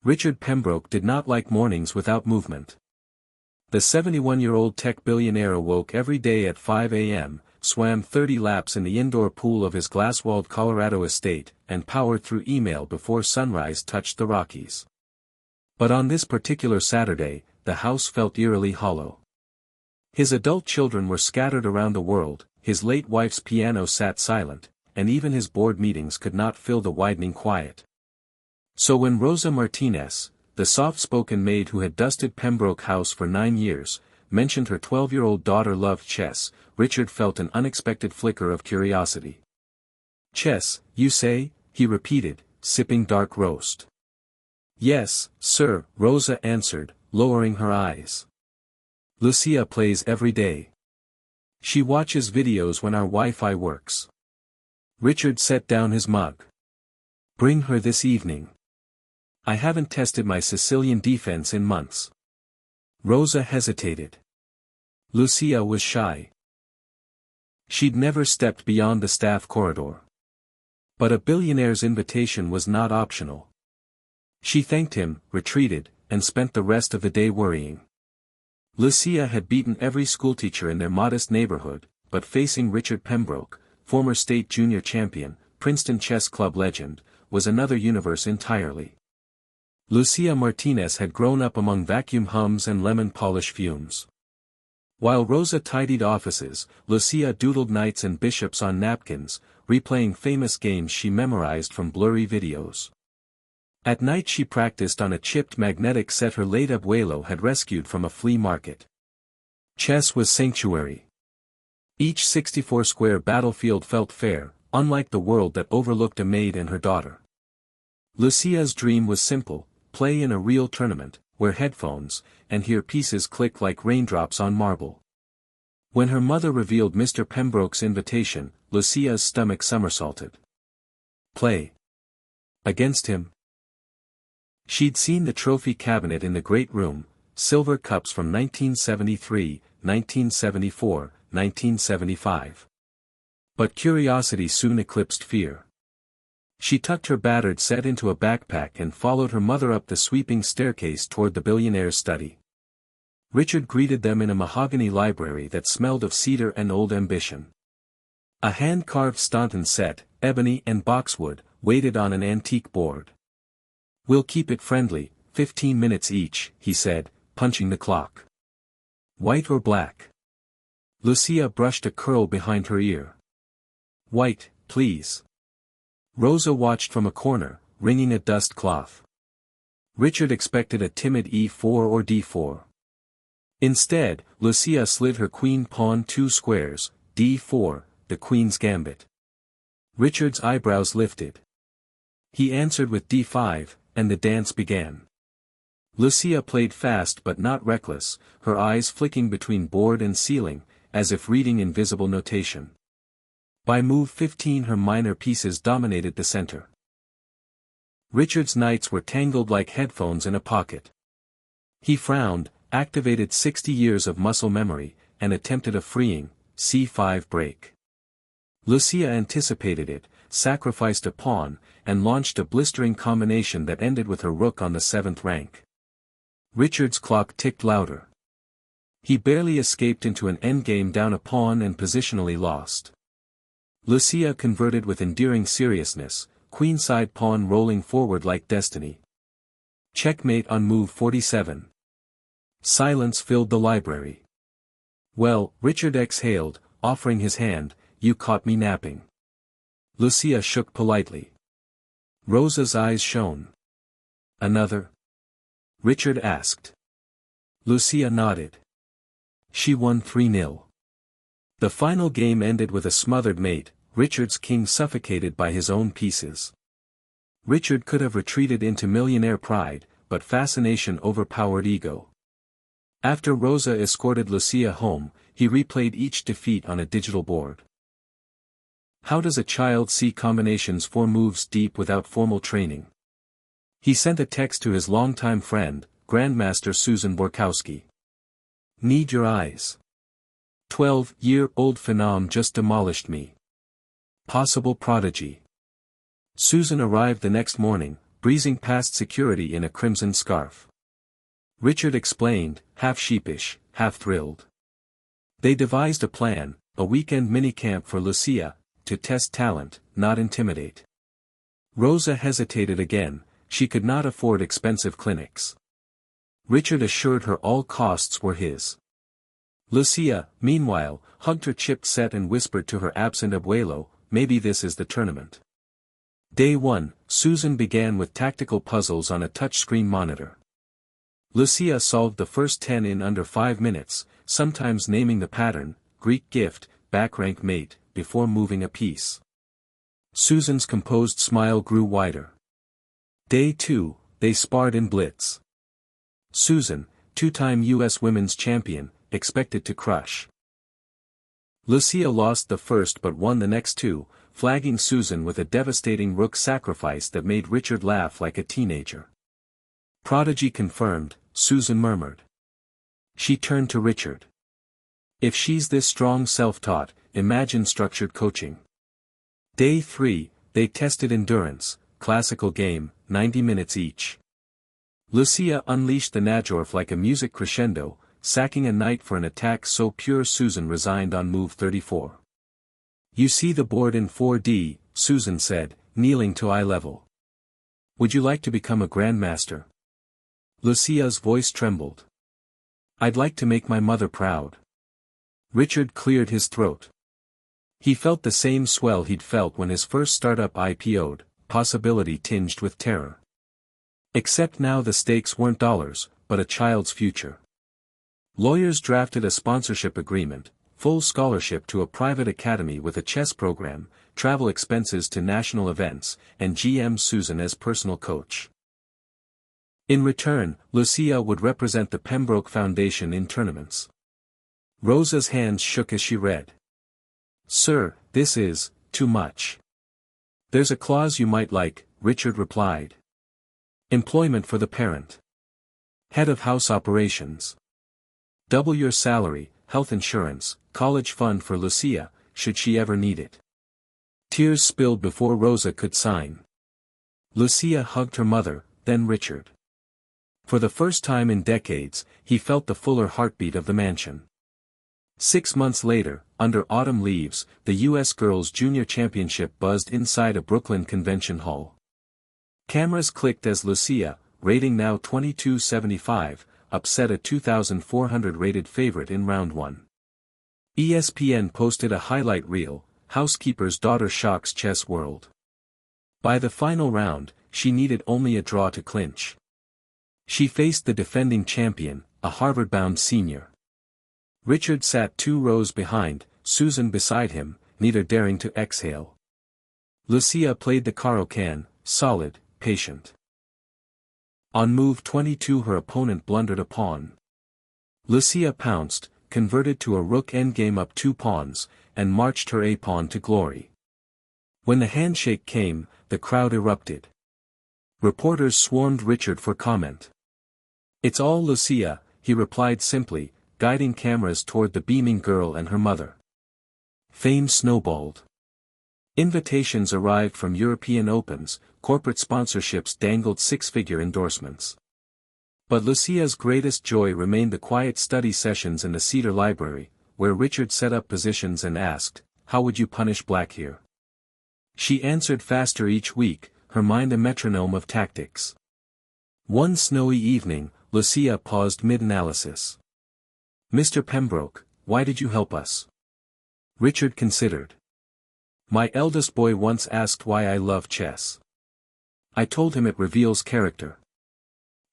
Richard Pembroke did not like mornings without movement. The 71-year-old tech billionaire awoke every day at 5 a.m., swam 30 laps in the indoor pool of his glass-walled Colorado estate, and powered through email before sunrise touched the Rockies. But on this particular Saturday, the house felt eerily hollow. His adult children were scattered around the world, his late wife's piano sat silent, and even his board meetings could not fill the widening quiet. So when Rosa Martinez, the soft-spoken maid who had dusted Pembroke House for 9 years, mentioned her 12-year-old daughter loved chess, Richard felt an unexpected flicker of curiosity. "Chess, you say?" he repeated, sipping dark roast. "Yes, sir," Rosa answered, lowering her eyes. "Lucia plays every day. She watches videos when our Wi-Fi works." Richard set down his mug. "Bring her this evening. I haven't tested my Sicilian defense in months." Rosa hesitated. Lucia was shy. She'd never stepped beyond the staff corridor. But a billionaire's invitation was not optional. She thanked him, retreated, and spent the rest of the day worrying. Lucia had beaten every schoolteacher in their modest neighborhood, but facing Richard Pembroke, former state junior champion, Princeton chess club legend, was another universe entirely. Lucia Martinez had grown up among vacuum hums and lemon polish fumes. While Rosa tidied offices, Lucia doodled knights and bishops on napkins, replaying famous games she memorized from blurry videos. At night she practiced on a chipped magnetic set her late abuelo had rescued from a flea market. Chess was sanctuary. Each 64-square battlefield felt fair, unlike the world that overlooked a maid and her daughter. Lucia's dream was simple: play in a real tournament, wear headphones, and hear pieces click like raindrops on marble. When her mother revealed Mr. Pembroke's invitation, Lucia's stomach somersaulted. Play against him? She'd seen the trophy cabinet in the great room, silver cups from 1973, 1974, 1975. But curiosity soon eclipsed fear. She tucked her battered set into a backpack and followed her mother up the sweeping staircase toward the billionaire's study. Richard greeted them in a mahogany library that smelled of cedar and old ambition. A hand-carved Staunton set, ebony and boxwood, waited on an antique board. "We'll keep it friendly, 15 minutes each," he said, punching the clock. "White or black?" Lucia brushed a curl behind her ear. "White, please." Rosa watched from a corner, wringing a dust cloth. Richard expected a timid e4 or d4. Instead, Lucia slid her queen pawn 2 squares, d4, the queen's gambit. Richard's eyebrows lifted. He answered with d5, and the dance began. Lucia played fast but not reckless, her eyes flicking between board and ceiling, as if reading invisible notation. By move 15 her minor pieces dominated the center. Richard's knights were tangled like headphones in a pocket. He frowned, activated 60 years of muscle memory, and attempted a freeing, c5 break. Lucia anticipated it, sacrificed a pawn, and launched a blistering combination that ended with her rook on the 7th rank. Richard's clock ticked louder. He barely escaped into an endgame down a pawn and positionally lost. Lucia converted with endearing seriousness, queenside pawn rolling forward like destiny. Checkmate on move 47. Silence filled the library. "Well," Richard exhaled, offering his hand, "you caught me napping." Lucia shook politely. Rosa's eyes shone. "Another?" Richard asked. Lucia nodded. She won 3-0. The final game ended with a smothered mate, Richard's king suffocated by his own pieces. Richard could have retreated into millionaire pride, but fascination overpowered ego. After Rosa escorted Lucia home, he replayed each defeat on a digital board. How does a child see combinations 4 moves deep without formal training? He sent a text to his longtime friend, Grandmaster Susan Borkowski. "Need your eyes. 12-year-old phenom just demolished me. Possible prodigy." Susan arrived the next morning, breezing past security in a crimson scarf. Richard explained, half sheepish, half thrilled. They devised a plan, a weekend minicamp for Lucia, to test talent, not intimidate. Rosa hesitated again, she could not afford expensive clinics. Richard assured her all costs were his. Lucia, meanwhile, hugged her chipped set and whispered to her absent abuelo, maybe this is the tournament. Day 1, Susan began with tactical puzzles on a touchscreen monitor. Lucia solved the first 10 in under 5 minutes, sometimes naming the pattern, Greek gift, backrank mate, before moving a piece. Susan's composed smile grew wider. Day 2, they sparred in blitz. Susan, two-time U.S. women's champion, expected to crush. Lucia lost the first but won the next 2, flagging Susan with a devastating rook sacrifice that made Richard laugh like a teenager. Prodigy confirmed, Susan murmured. She turned to Richard. If she's this strong self-taught, imagine structured coaching. Day 3, they tested endurance, classical game, 90 minutes each. Lucia unleashed the Najorf like a music crescendo, sacking a knight for an attack so pure Susan resigned on move 34. You see the board in 4D, Susan said, kneeling to eye level. Would you like to become a grandmaster? Lucia's voice trembled. I'd like to make my mother proud. Richard cleared his throat. He felt the same swell he'd felt when his first startup IPO'd, possibility tinged with terror. Except now the stakes weren't dollars, but a child's future. Lawyers drafted a sponsorship agreement, full scholarship to a private academy with a chess program, travel expenses to national events, and GM Susan as personal coach. In return, Lucia would represent the Pembroke Foundation in tournaments. Rosa's hands shook as she read. Sir, this is too much. There's a clause you might like, Richard replied. Employment for the parent. Head of house operations. Double your salary, health insurance, college fund for Lucia, should she ever need it. Tears spilled before Rosa could sign. Lucia hugged her mother, then Richard. For the first time in decades, he felt the fuller heartbeat of the mansion. 6 months later, under autumn leaves, the U.S. Girls Junior Championship buzzed inside a Brooklyn convention hall. Cameras clicked as Lucia, rating now 2275, upset a 2,400 rated favorite in round 1. ESPN posted a highlight reel, Housekeeper's Daughter Shocks Chess World. By the final round, she needed only a draw to clinch. She faced the defending champion, a Harvard-bound senior. Richard sat 2 rows behind, Susan beside him, neither daring to exhale. Lucia played the Caro-Can, solid, patient. On move 22 her opponent blundered a pawn. Lucia pounced, converted to a rook endgame up 2 pawns, and marched her a-pawn to glory. When the handshake came, the crowd erupted. Reporters swarmed Richard for comment. It's all Lucia, he replied simply, guiding cameras toward the beaming girl and her mother. Fame snowballed. Invitations arrived from European Opens, corporate sponsorships dangled 6-figure endorsements. But Lucia's greatest joy remained the quiet study sessions in the Cedar Library, where Richard set up positions and asked, how would you punish black here? She answered faster each week, her mind a metronome of tactics. One snowy evening, Lucia paused mid-analysis. Mr. Pembroke, why did you help us? Richard considered. My eldest boy once asked why I love chess. I told him it reveals character.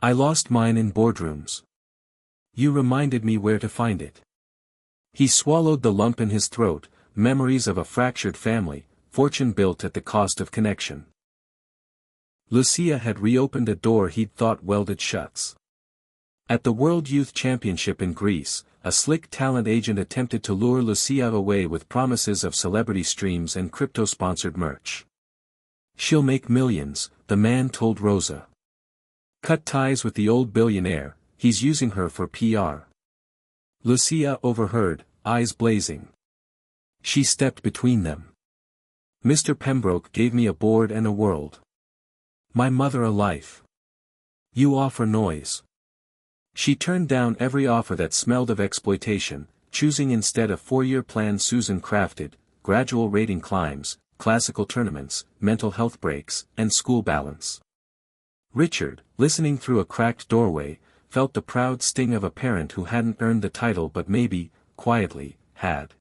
I lost mine in boardrooms. You reminded me where to find it. He swallowed the lump in his throat, memories of a fractured family, fortune built at the cost of connection. Lucia had reopened a door he'd thought welded shuts. At the World Youth Championship in Greece, a slick talent agent attempted to lure Lucia away with promises of celebrity streams and crypto-sponsored merch. She'll make millions, the man told Rosa. Cut ties with the old billionaire, he's using her for PR. Lucia overheard, eyes blazing. She stepped between them. Mr. Pembroke gave me a board and a world. My mother a life. You offer noise. She turned down every offer that smelled of exploitation, choosing instead a 4-year plan Susan crafted: gradual rating climbs, classical tournaments, mental health breaks, and school balance. Richard, listening through a cracked doorway, felt the proud sting of a parent who hadn't earned the title but maybe, quietly, had.